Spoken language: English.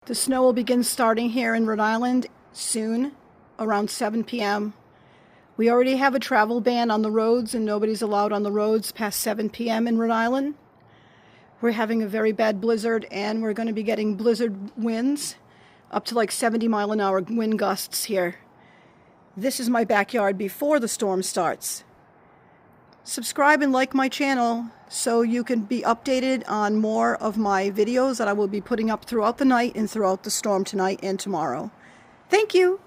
The snow will begin starting here in Rhode Island soon, around 7 p.m. We already have a travel ban on the roads, and nobody's allowed on the roads past 7 p.m. in Rhode Island. We're having a very bad blizzard, and we're going to be getting blizzard winds up to like 70-mile-an-hour wind gusts here. This is my backyard before the storm starts. Subscribe and like my channel so you can be updated on more of my videos that I will be putting up throughout the night and throughout the storm tonight and tomorrow. Thank you.